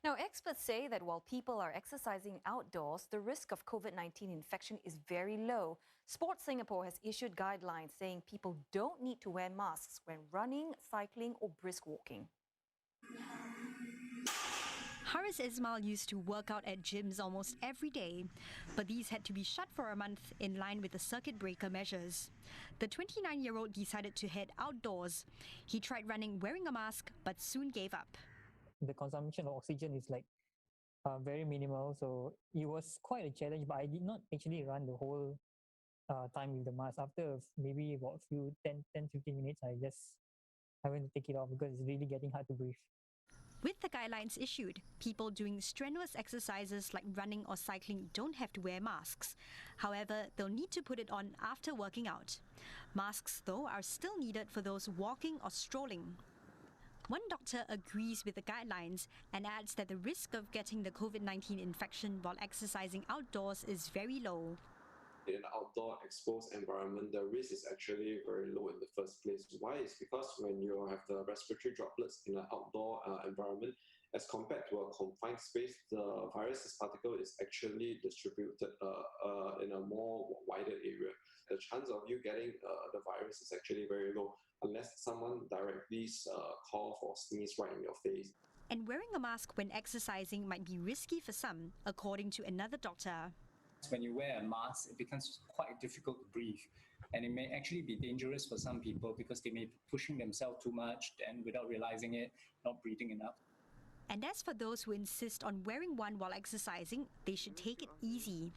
Now, experts say that while people are exercising outdoors, the risk of COVID-19 infection is very low. Sports Singapore has issued guidelines saying people don't need to wear masks when running, cycling, or brisk walking. Haris Ismail used to work out at gyms almost every day, but these had to be shut for a month in line with the circuit breaker measures. The 29-year-old decided to head outdoors. He tried running wearing a mask, but soon gave up. The consumption of oxygen is very minimal, so it was quite a challenge, but I did not actually run the whole time with the mask. After maybe about a few 15 minutes, I went to take it off because it's really getting hard to breathe. With the guidelines issued, people doing strenuous exercises like running or cycling don't have to wear masks. However, they'll need to put it on after working out. Masks, though, are still needed for those walking or strolling. One doctor agrees with the guidelines and adds that the risk of getting the COVID-19 infection while exercising outdoors is very low. In an outdoor exposed environment, the risk is actually very low in the first place. Why? It's because when you have the respiratory droplets in an outdoor environment, as compared to a confined space, the virus particle is actually distributed in a more wider area. The chance of you getting the virus is actually very low, unless someone directly cough or sneeze right in your face. And wearing a mask when exercising might be risky for some, according to another doctor. When you wear a mask, it becomes quite difficult to breathe. And it may actually be dangerous for some people because they may be pushing themselves too much and without realizing it, not breathing enough. And as for those who insist on wearing one while exercising, they should take it easy.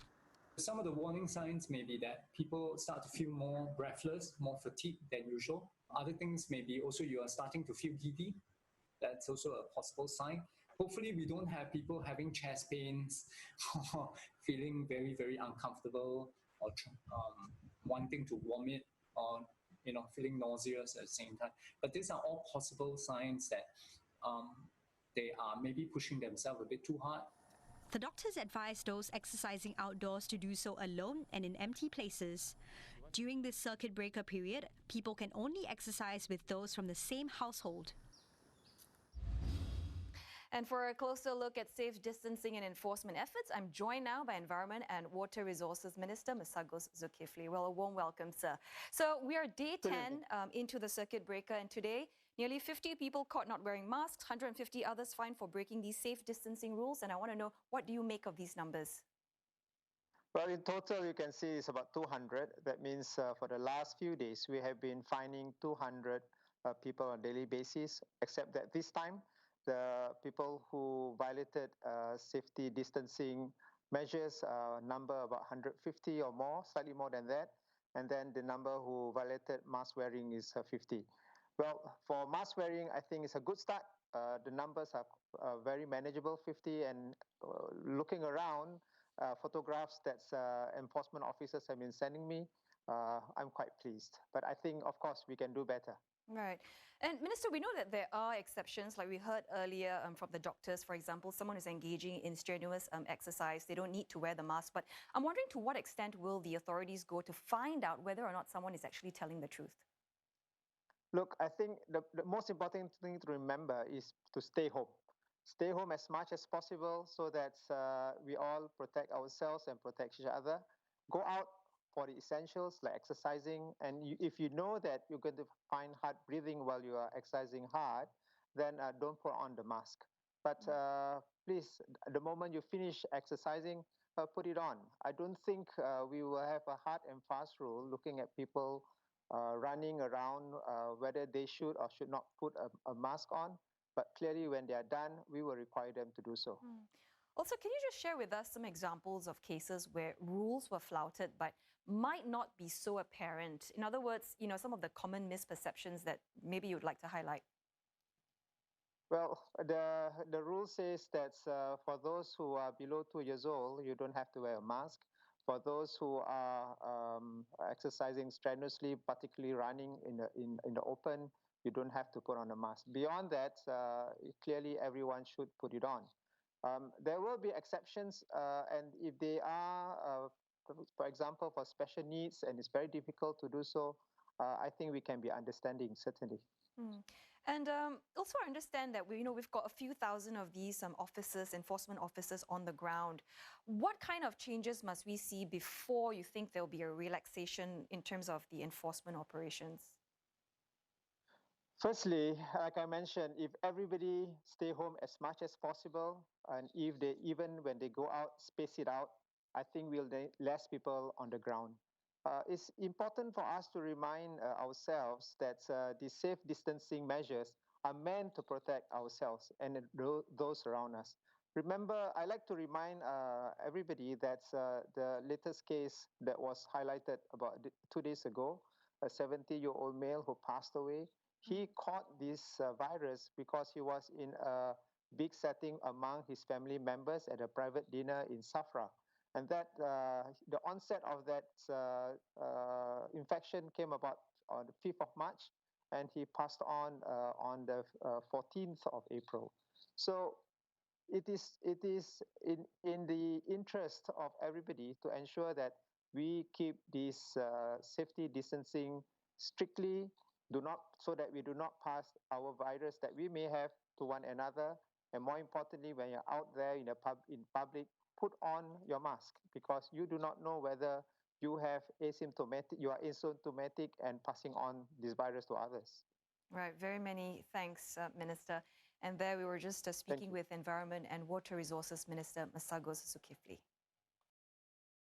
Some of the warning signs may be that people start to feel more breathless, more fatigued than usual. Other things may be also you are starting to feel giddy. That's also a possible sign. Hopefully we don't have people having chest pains or feeling very, very uncomfortable or wanting to vomit or feeling nauseous at the same time. But these are all possible signs that they are maybe pushing themselves a bit too hard. The doctors advise those exercising outdoors to do so alone and in empty places. During this circuit breaker period, people can only exercise with those from the same household. And for a closer look at safe distancing and enforcement efforts, I'm joined now by Environment and Water Resources Minister Masagos Zulkifli. Well, a warm welcome, sir. So we are day 10 into the circuit breaker, and today nearly 50 people caught not wearing masks, 150 others fined for breaking these safe distancing rules. And I want to know, what do you make of these numbers? Well, in total, you can see it's about 200. That means for the last few days, we have been fining 200 people on a daily basis, except that this time, the people who violated safety distancing measures number about 150 or more, slightly more than that. And then the number who violated mask wearing is 50. Well, for mask wearing, I think it's a good start. The numbers are very manageable, 50. And looking around, photographs that enforcement officers have been sending me, I'm quite pleased. But I think, of course, we can do better. Right. And Minister, we know that there are exceptions, like we heard earlier from the doctors, for example, someone who's engaging in strenuous exercise, they don't need to wear the mask. But I'm wondering, to what extent will the authorities go to find out whether or not someone is actually telling the truth? Look, I think the most important thing to remember is to stay home. Stay home as much as possible so that we all protect ourselves and protect each other. Go out for the essentials like exercising. And if you know that you're going to find hard breathing while you are exercising hard, then don't put on the mask. But please, the moment you finish exercising, put it on. I don't think we will have a hard and fast rule looking at people running around, whether they should or should not put a mask on. But clearly, when they are done, we will require them to do so. Also, can you just share with us some examples of cases where rules were flouted but might not be so apparent? In other words, some of the common misperceptions that maybe you'd like to highlight. Well, the rule says that for those who are below 2 years old, you don't have to wear a mask. For those who are exercising strenuously, particularly running in the open, you don't have to put on a mask. Beyond that, clearly everyone should put it on. There will be exceptions, and if they are, for example, for special needs, and it's very difficult to do so, I think we can be understanding, certainly. And also, I understand that we've got a few thousand of these officers, enforcement officers on the ground. What kind of changes must we see before you think there'll be a relaxation in terms of the enforcement operations? Firstly, like I mentioned, if everybody stay home as much as possible, and if they even when they go out, space it out, I think we'll need less people on the ground. It's important for us to remind ourselves that the safe distancing measures are meant to protect ourselves and those around us. Remember, I like to remind everybody that the latest case that was highlighted about 2 days ago, a 70-year-old male who passed away. He caught this virus because he was in a big setting among his family members at a private dinner in Safra. And that the onset of that infection came about on the 5th of March, and he passed on the 14th of April. So it is in the interest of everybody to ensure that we keep this safety distancing strictly, do not so that we do not pass our virus that we may have to one another. And more importantly, when you're out there in public, put on your mask, because you do not know whether you are asymptomatic and passing on this virus to others. Right, very many thanks, Minister. And there we were just speaking with Environment and Water Resources Minister Masagos Zulkifli.